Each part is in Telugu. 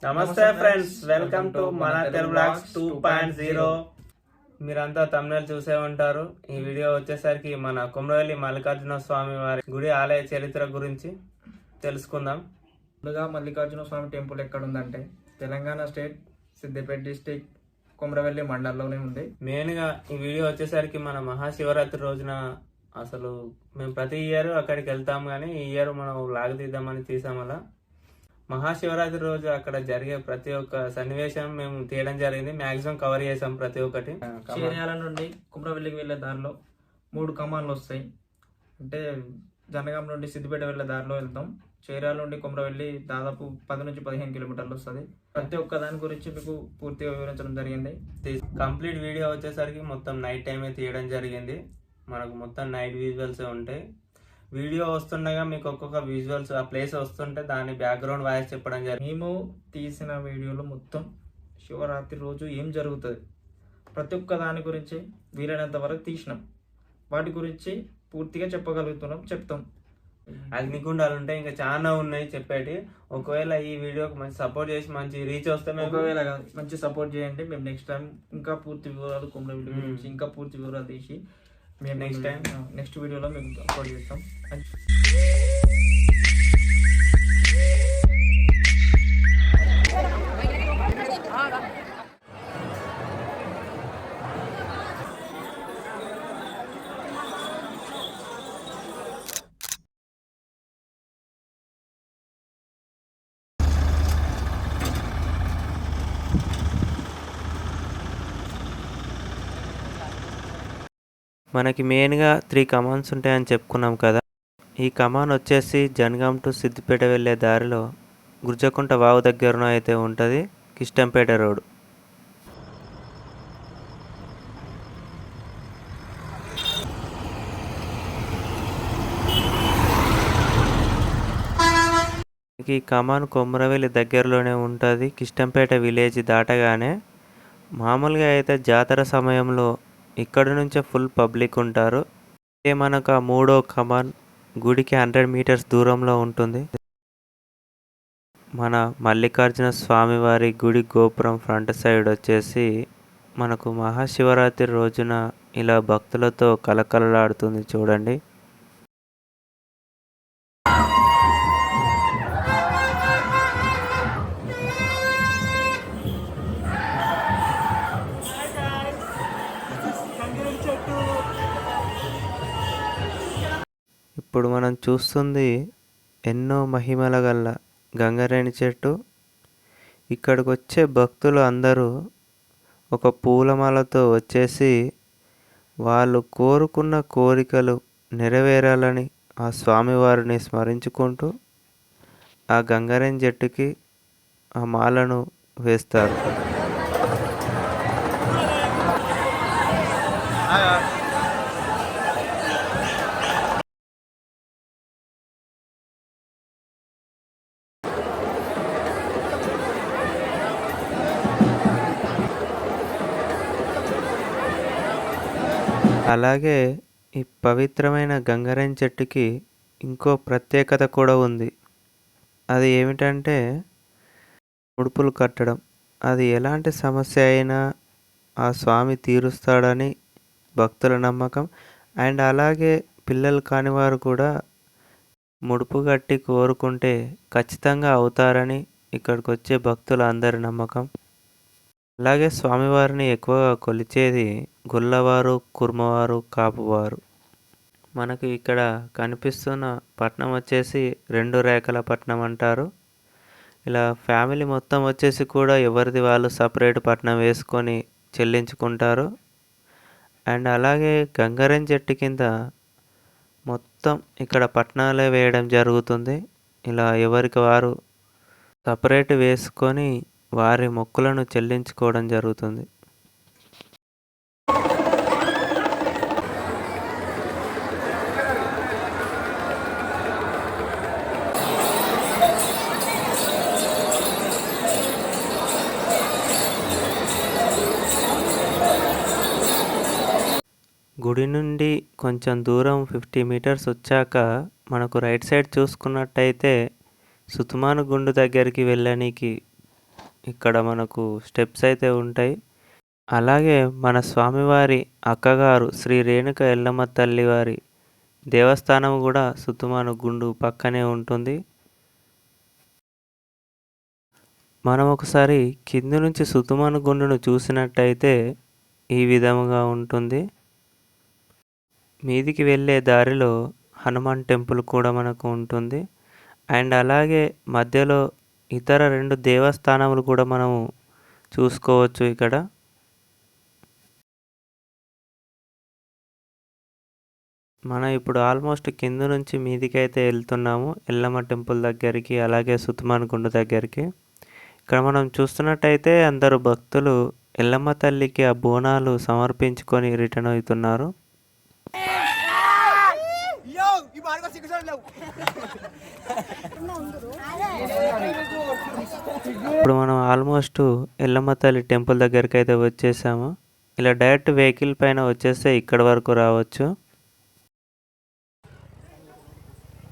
నమస్తే ఫ్రెండ్స్, వెల్కమ్ టు మన తెలుగు బ్లాగ్స్ 2.0. మీరంతా తమిళ చూసే ఉంటారు. ఈ వీడియో వచ్చేసరికి మన కొమరవెల్లి మల్లికార్జున స్వామి వారి గుడి ఆలయ చరిత్ర గురించి తెలుసుకుందాం. ముందుగా మల్లికార్జున స్వామి టెంపుల్ ఎక్కడ ఉందంటే తెలంగాణ స్టేట్ సిద్దిపేట డిస్టిక్ కొమరవెల్లి మండలంలోనే ఉంది. మెయిన్గా ఈ వీడియో వచ్చేసరికి మన మహాశివరాత్రి రోజున అసలు మేము ప్రతి ఇయర్ అక్కడికి వెళ్తాం, కానీ ఈ ఇయర్ మనం లాగ్ తీద్దామని తీసాం. అలా మహాశివరాత్రి రోజు అక్కడ జరిగే ప్రతి ఒక్క సన్నివేశం మేము తీయడం జరిగింది. మ్యాక్సిమం కవర్ చేసాం ప్రతి ఒక్కటి. చీర్యాల నుండి కుమ్రవెల్లికి వెళ్ళే దారిలో 3 కమాన్లు వస్తాయి. అంటే జనగాం నుండి సిద్దిపేట వెళ్ళే దారిలో వెళ్తాం. చీర్యాల నుండి కుమ్రవెల్లి దాదాపు 10 నుంచి 15 కిలోమీటర్లు వస్తుంది. ప్రతి ఒక్క దాని గురించి మీకు పూర్తిగా వివరించడం జరిగింది. కంప్లీట్ వీడియో వచ్చేసరికి మొత్తం నైట్ టైమే తీయడం జరిగింది. మనకు మొత్తం నైట్ విజువల్స్ ఉంటాయి. వీడియో వస్తుండగా మీకు ఒక్కొక్క విజువల్స్ ఆ ప్లేస్ వస్తుంటే దాని బ్యాక్గ్రౌండ్ వాయిస్ చెప్పడం జరిగింది. మేము తీసిన వీడియోలో మొత్తం శివరాత్రి రోజు ఏం జరుగుతుంది ప్రతి ఒక్క దాని గురించి వీలైనంత వరకు తీసినాం. వాటి గురించి పూర్తిగా చెప్తాం. అగ్నిగుండాలు ఉంటాయి, ఇంకా చాలా ఉన్నాయి చెప్పేటి. ఒకవేళ ఈ వీడియోకి మంచి సపోర్ట్ చేసి మంచి రీచ్ వస్తే ఒకవేళ మంచి సపోర్ట్ చేయండి. మేము నెక్స్ట్ టైం ఇంకా పూర్తి వివరాలు కుమ్రవెల్లి గురించి ఇంకా పూర్తి వివరాలు తీసి మేము నెక్స్ట్ వీడియోలో మేము అప్లోడ్ చేస్తాం. మనకి మెయిన్గా 3 కమాన్స్ ఉంటాయని చెప్పుకున్నాం కదా. ఈ కమాన్ వచ్చేసి జనగాం టు సిద్దిపేట వెళ్ళే దారిలో గుర్జకుంట వాగు దగ్గరన అయితే ఉంటుంది, కిష్టంపేట రోడ్. ఈ కమాన్ కొమరవెల్లి దగ్గరలోనే ఉంటుంది. కిష్టంపేట విలేజ్ దాటగానే మామూలుగా అయితే జాతర సమయంలో ఇక్కడ నుంచే ఫుల్ పబ్లిక్ ఉంటారు. ఇదే మనకు 3వ కమాన్ గుడికి 100 మీటర్స్ దూరంలో ఉంటుంది. మన మల్లికార్జున స్వామివారి గుడి గోపురం ఫ్రంట్ సైడ్ వచ్చేసి మనకు మహాశివరాత్రి రోజున ఇలా భక్తులతో కలకలలాడుతుంది చూడండి. ఇప్పుడు మనం చూస్తుంది ఎన్నో మహిమల గల గంగరేణి చెట్టు. ఇక్కడికి వచ్చే భక్తులు అందరూ ఒక పూలమాలతో వచ్చేసి వాళ్ళు కోరుకున్న కోరికలు నెరవేరాలని ఆ స్వామివారిని స్మరించుకుంటూ ఆ గంగరేణి చెట్టుకి ఆ మాలను వేస్తారు. అలాగే ఈ పవిత్రమైన గంగరేణి చెట్టుకి ఇంకో ప్రత్యేకత కూడా ఉంది. అది ఏమిటంటే ముడుపులు కట్టడం. అది ఎలాంటి సమస్య అయినా ఆ స్వామి తీరుస్తాడని భక్తుల నమ్మకం. అండ్ అలాగే పిల్లలు కాని వారు కూడా ముడుపు కట్టి కోరుకుంటే ఖచ్చితంగా అవుతారని ఇక్కడికి వచ్చే భక్తుల అందరి నమ్మకం. అలాగే స్వామివారిని ఎక్కువగా కొలిచేది గొల్లవారు, కుర్మవారు, కాపువారు. మనకు ఇక్కడ కనిపిస్తున్న పట్నం వచ్చేసి 2 రేఖల పట్నం అంటారు. ఇలా ఫ్యామిలీ మొత్తం వచ్చేసి కూడా ఎవరిది వాళ్ళు సపరేట్ పట్నం వేసుకొని చెల్లించుకుంటారు. అండ్ అలాగే గంగరేణి చెట్టు కింద మొత్తం ఇక్కడ పట్నాలే వేయడం జరుగుతుంది. ఇలా ఎవరికి వారు సపరేట్ వేసుకొని వారి మొక్కులను చెల్లించుకోవడం జరుగుతుంది. గుడి నుండి కొంచెం దూరం 50 మీటర్స్ వచ్చాక మనకు రైట్ సైడ్ చూసుకున్నట్టయితే సుతుమాను గుండు దగ్గరికి వెళ్ళడానికి ఇక్కడ మనకు స్టెప్స్ అయితే ఉంటాయి. అలాగే మన స్వామివారి అక్కగారు శ్రీ రేణుక ఎల్లమ్మ తల్లి వారి దేవస్థానం కూడా సుతుమాను గుండు పక్కనే ఉంటుంది. మనం ఒకసారి కింది నుంచి సుతుమాను గుండును చూసినట్టయితే ఈ విధముగా ఉంటుంది. మీదికి వెళ్ళే దారిలో హనుమాన్ టెంపుల్ కూడా మనకు ఉంటుంది. అండ్ అలాగే మధ్యలో ఇతర 2 దేవస్థానములు కూడా మనము చూసుకోవచ్చు ఇక్కడ. మనం ఇప్పుడు ఆల్మోస్ట్ కింద నుంచి మీదికైతే వెళ్తున్నాము ఎల్లమ్మ టెంపుల్ దగ్గరికి, అలాగే సుతుమాన్ గుండు దగ్గరికి. ఇక్కడ మనం చూస్తున్నట్టయితే అందరూ భక్తులు ఎల్లమ్మ తల్లికి ఆ బోనాలు సమర్పించుకొని రిటర్న్ అవుతున్నారు. ఇప్పుడు మనం ఆల్మోస్ట్ ఎల్లమ్మ తల్లి టెంపుల్ దగ్గరికి అయితే వచ్చేసాము. ఇలా డైరెక్ట్ వెహికల్ పైన వచ్చేస్తే ఇక్కడ వరకు రావచ్చు.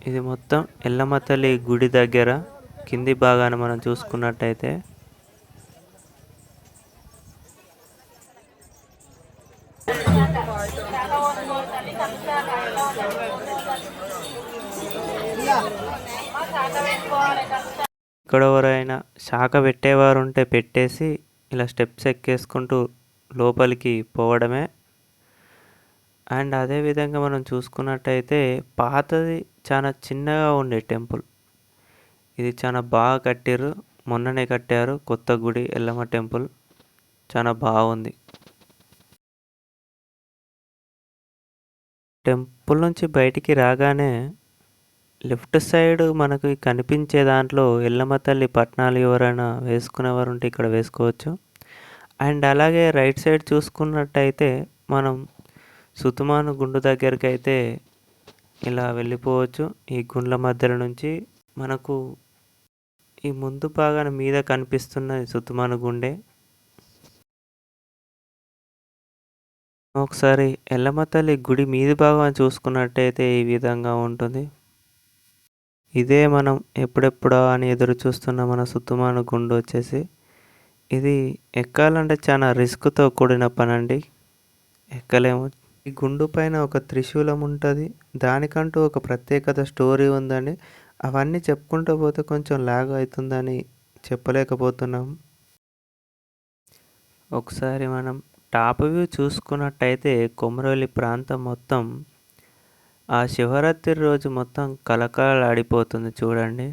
ఇది మొత్తం ఎల్లమ్మ తల్లి గుడి దగ్గర కింది భాగాన మనం చూసుకున్నట్టయితే ఇక్కడ ఎవరైనా శాఖ పెట్టేవారు ఉంటే పెట్టేసి ఇలా స్టెప్స్ ఎక్కేసుకుంటూ లోపలికి పోవడమే. అండ్ అదేవిధంగా మనం చూసుకున్నట్టయితే పాతది చాలా చిన్నగా ఉండే టెంపుల్, ఇది చాలా బాగా కట్టారు. మొన్ననే కట్టారు కొత్త గుడి ఎల్లమ్మ టెంపుల్, చాలా బాగుంది. టెంపుల్ నుంచి బయటికి రాగానే లెఫ్ట్ సైడ్ మనకి కనిపించే దాంట్లో ఎల్లమ్మ తల్లి పట్నాలు ఎవరైనా వేసుకునేవారు ఉంటే ఇక్కడ వేసుకోవచ్చు. అండ్ అలాగే రైట్ సైడ్ చూసుకున్నట్టయితే మనం సుతుమాను గుండు దగ్గరికి అయితే ఇలా వెళ్ళిపోవచ్చు. ఈ గుండ్ల మధ్యలో నుంచి మనకు ఈ ముందు భాగాన మీద కనిపిస్తున్న సుతుమాను గుండే. ఒకసారి ఎల్లమ్మ తల్లి గుడి మీది భాగం చూసుకున్నట్టయితే ఈ విధంగా ఉంటుంది. ఇదే మనం ఎప్పుడెప్పుడా అని ఎదురు చూస్తున్న మన సుతుమాను గుండు వచ్చేసి. ఇది ఎక్కాలంటే చాలా రిస్క్తో కూడిన పనండి, ఎక్కలేము. ఈ గుండు పైన ఒక త్రిశూలం ఉంటుంది, దానికంటూ ఒక ప్రత్యేకత స్టోరీ ఉందండి. అవన్నీ చెప్పుకుంటూ పోతే కొంచెం లాగ్ అవుతుందని చెప్పలేకపోతున్నాం. ఒకసారి మనం టాప్ వ్యూ చూసుకున్నట్టయితే కొమరవెల్లి ప్రాంతం మొత్తం ఆ శివరాత్రి రోజు మొత్తం కలకలాడిపోతుంది చూడండి.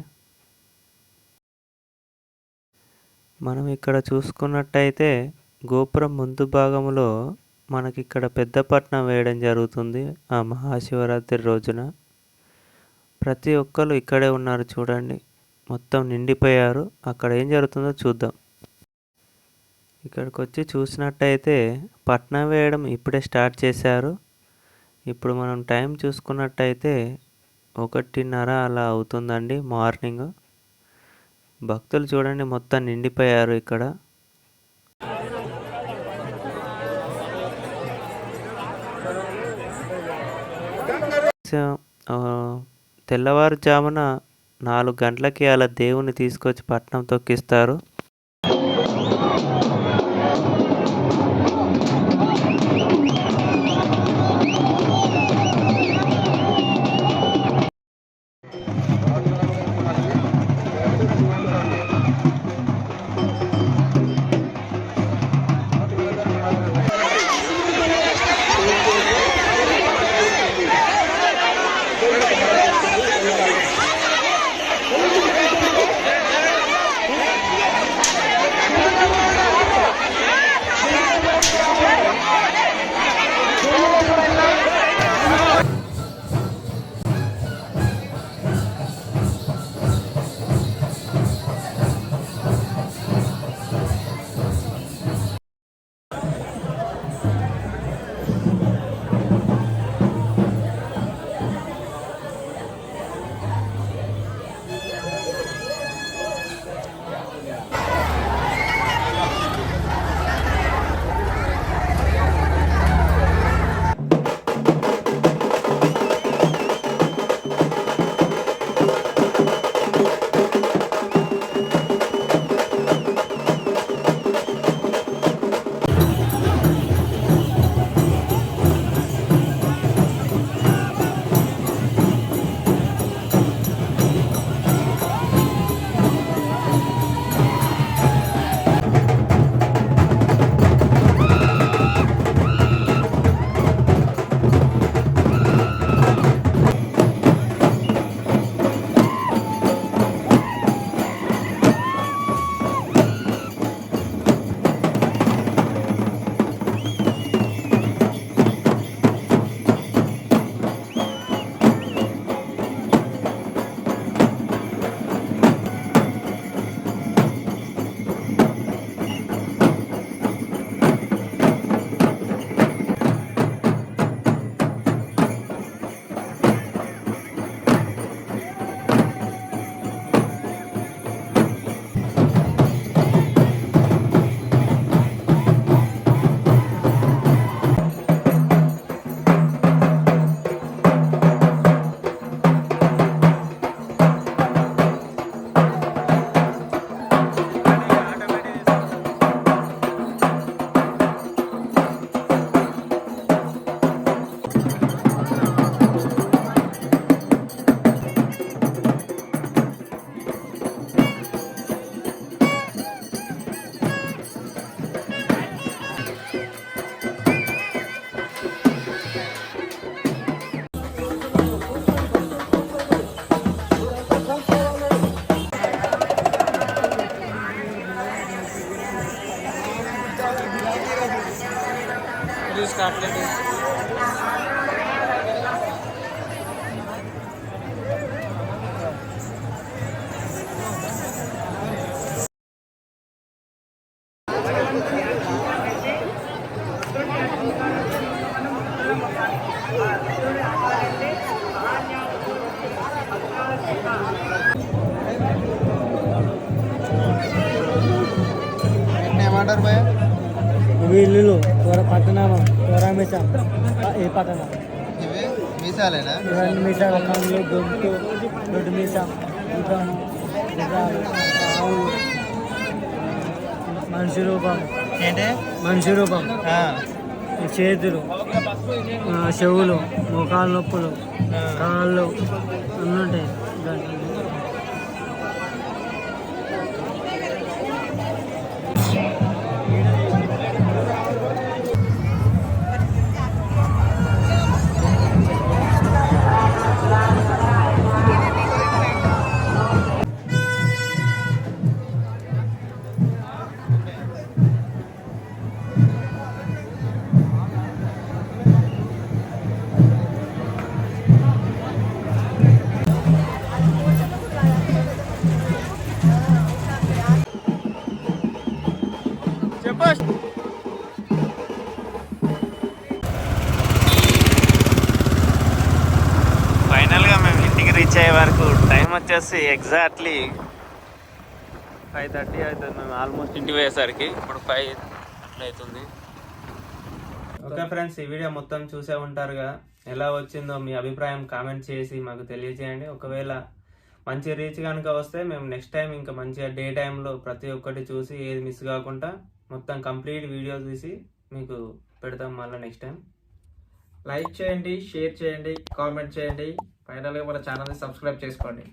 మనం ఇక్కడ చూసుకున్నట్టయితే గోపురం ముందు భాగంలో మనకి ఇక్కడ పెద్ద పట్నం వేయడం జరుగుతుంది. ఆ మహాశివరాత్రి రోజున ప్రతి ఒక్కరు ఇక్కడే ఉన్నారు చూడండి, మొత్తం నిండిపోయారు. అక్కడ ఏం జరుగుతుందో చూద్దాం. ఇక్కడికి వచ్చి చూసినట్టయితే పట్నం వేయడం ఇప్పుడే స్టార్ట్ చేశారు. ఇప్పుడు మనం టైం చూసుకున్నట్టయితే 1:30 అలా అవుతుందండి మార్నింగ్. భక్తులు చూడండి మొత్తం నిండిపోయారు ఇక్కడ. తెల్లవారుజామున 4 గంటలకి అలా దేవుని తీసుకొచ్చి పట్నం తొక్కిస్తారు. పోలీస్ కంప్లైంట్ ఏమంటారు భయ ఇవి ఇల్లులు పట్టణమా మీసా ఏ పట్టణం ఇవి మీసాలేనా ఇవన్నీ మీసా కళ్ళు గొంతు దొడ్డు మీసా ముఖం ముఖాలు ఆవులు మనిషి రూపం ఏంటి మనిషి రూపం ఈ చేతులు చెవులు మోకాలు నొప్పులు కాళ్ళు అన్నీ ఉంటాయి దాంట్లో. ఫైనల్గా మేము ఇంటికి రీచ్ అయ్యే వరకు టైం వచ్చేసి ఎగ్జాక్ట్లీ 5:30 అవుతుంది. మేము ఆల్మోస్ట్ ఇంటికి పోయేసరికి ఇప్పుడు 5 అవుతుంది. ఓకే ఫ్రెండ్స్, ఈ వీడియో మొత్తం చూసే ఉంటారుగా. ఎలా వచ్చిందో మీ అభిప్రాయం కామెంట్ చేసి మాకు తెలియజేయండి. ఒకవేళ మంచి రీచ్ కనుక వస్తే మేము నెక్స్ట్ టైం ఇంకా మంచిగా డే టైంలో ప్రతి ఒక్కటి చూసి ఏది మిస్ కాకుండా మొత్తం కంప్లీట్ వీడియో తీసి మీకు పెడతాం మళ్ళీ నెక్స్ట్ టైం. లైక్ చేయండి, షేర్ చేయండి, కామెంట్ చేయండి. ఫైనల్గా మన ఛానల్ని సబ్స్క్రైబ్ చేసుకోండి.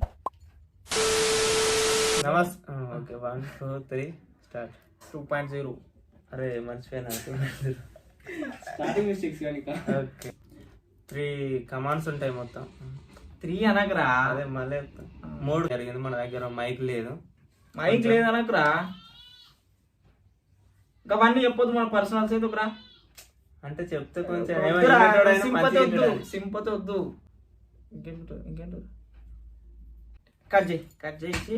Okay 1 2 3 start. 2.0 అరే మర్చిపోయినా. స్టార్టింగ్ మిస్టేక్స్ కానీ ఓకే 3 కమాండ్స్ ఉంటాయి మొత్తం. 3 అనకరా. అదే మళ్ళీ 3 జరిగింది. మన దగ్గర మైక్ లేదు. మైక్ లేదు అనకరా. ఇంకా అవన్నీ చెప్పొద్దు, మన పర్సనల్స్ ఎందుకురా. అంటే చెప్తే కొంచెం సింపతి వద్దు, సింపతి వద్దు. ఇంకేంటి కట్ చేసి